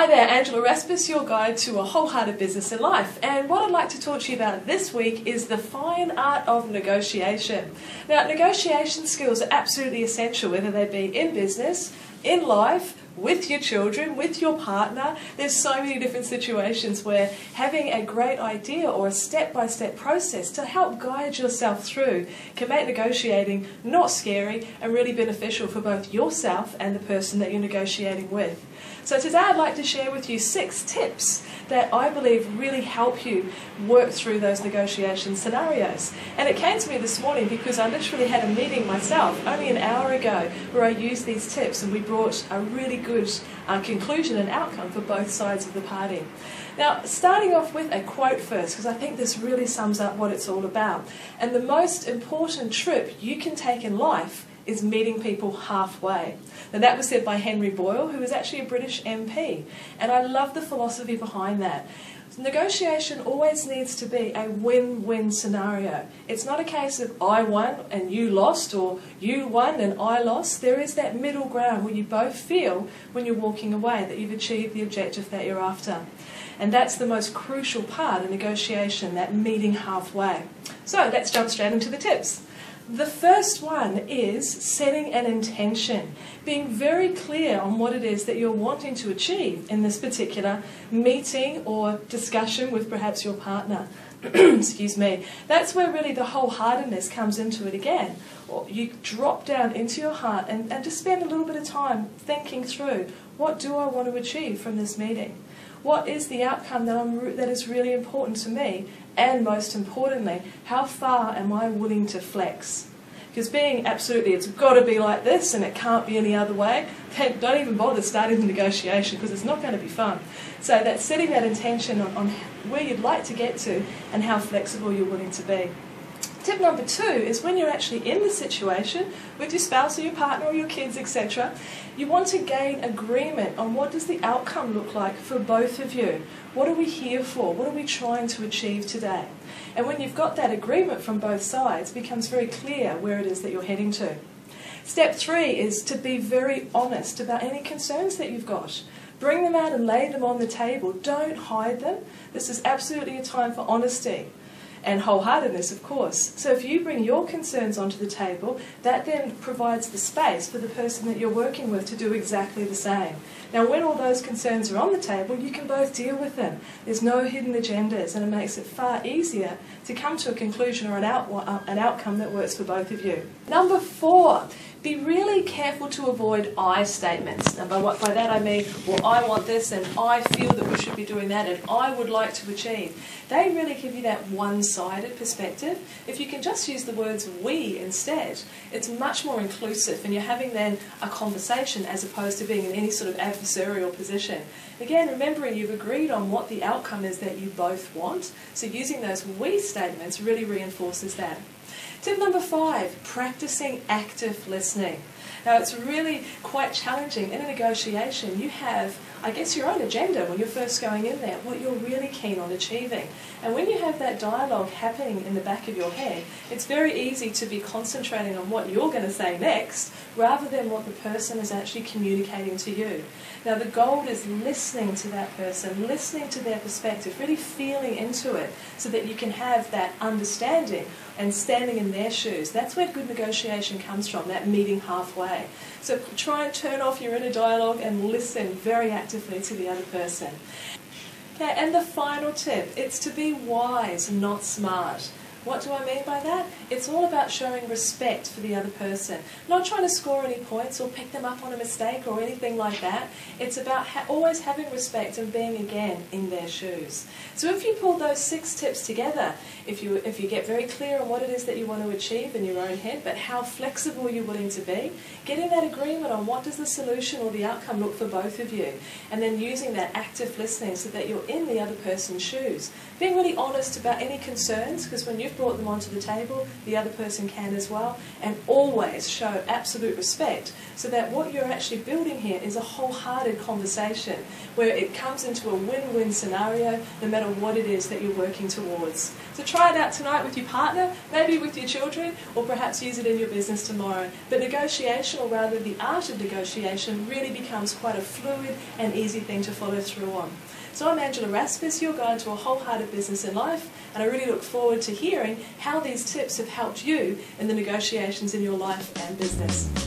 Hi there, Angela Raspass, your guide to a wholehearted business and life. And what I'd like to talk to you about this week is the fine art of negotiation. Now, negotiation skills are absolutely essential, whether they be in business, in life, with your children, with your partner. There's so many different situations where having a great idea or a step-by-step process to help guide yourself through can make negotiating not scary and really beneficial for both yourself and the person that you're negotiating with. So today I'd like to share with you 6 tips that I believe really help you work through those negotiation scenarios. And it came to me this morning because I literally had a meeting myself only an hour ago where I used these tips and we brought a really good conclusion and outcome for both sides of the party. Now, starting off with a quote first, because I think this really sums up what it's all about. And the most important trip you can take in life is meeting people halfway. Now, that was said by Henry Boyle, who was actually a British MP, and I love the philosophy behind that. Negotiation always needs to be a win-win scenario. It's not a case of I won and you lost, or you won and I lost. There is that middle ground where you both feel, when you're walking away, that you've achieved the objective that you're after. And that's the most crucial part of negotiation, that meeting halfway. So let's jump straight into the tips. The first one is setting an intention, being very clear on what it is that you're wanting to achieve in this particular meeting or discussion with perhaps your partner. Excuse me. That's where really the wholeheartedness comes into it again. Or you drop down into your heart and just spend a little bit of time thinking through, what do I want to achieve from this meeting? What is the outcome that is really important to me? And most importantly, how far am I willing to flex? Because being absolutely, it's got to be like this and it can't be any other way, then don't even bother starting the negotiation because it's not going to be fun. So that's setting that intention on where you'd like to get to and how flexible you're willing to be. Tip number 2 is when you're actually in the situation with your spouse or your partner or your kids, etc., you want to gain agreement on what does the outcome look like for both of you. What are we here for? What are we trying to achieve today? And when you've got that agreement from both sides, it becomes very clear where it is that you're heading to. Step 3 is to be very honest about any concerns that you've got. Bring them out and lay them on the table. Don't hide them. This is absolutely a time for honesty. And wholeheartedness, of course. So if you bring your concerns onto the table, that then provides the space for the person that you're working with to do exactly the same. Now, when all those concerns are on the table, you can both deal with them. There's no hidden agendas, and it makes it far easier to come to a conclusion or an outcome that works for both of you. Number 4. Be really careful to avoid I statements. Now, by that I mean, well, I want this and I feel that we should be doing that and I would like to achieve. They really give you that one-sided perspective. If you can just use the words we instead, it's much more inclusive and you're having then a conversation as opposed to being in any sort of adversarial position. Again, remembering you've agreed on what the outcome is that you both want, so using those we statements really reinforces that. Tip number 5, practicing active listening. Now, it's really quite challenging. In a negotiation, you have, I guess, your own agenda when you're first going in there, what you're really keen on achieving. And when you have that dialogue happening in the back of your head, it's very easy to be concentrating on what you're going to say next rather than what the person is actually communicating to you. Now, the goal is listening to that person, listening to their perspective, really feeling into it so that you can have that understanding and standing in their shoes. That's where good negotiation comes from, that meeting halfway. So try and turn off your inner dialogue and listen very actively to the other person. Okay, and the final tip, it's to be wise, not smart. What do I mean by that? It's all about showing respect for the other person. Not trying to score any points or pick them up on a mistake or anything like that. It's about always having respect and being, again, in their shoes. So if you pull those 6 tips together, if you get very clear on what it is that you want to achieve in your own head, but how flexible you're willing to be, getting that agreement on what does the solution or the outcome look for both of you, and then using that active listening so that you're in the other person's shoes. Being really honest about any concerns, because when you've you've brought them onto the table, the other person can as well, and always show absolute respect so that what you're actually building here is a wholehearted conversation where it comes into a win-win scenario no matter what it is that you're working towards. So try it out tonight with your partner, maybe with your children, or perhaps use it in your business tomorrow. But negotiation, or rather the art of negotiation, really becomes quite a fluid and easy thing to follow through on. So I'm Angela Raspass, your guide to a wholehearted business and life, and I really look forward to hearing how these tips have helped you in the negotiations in your life and business.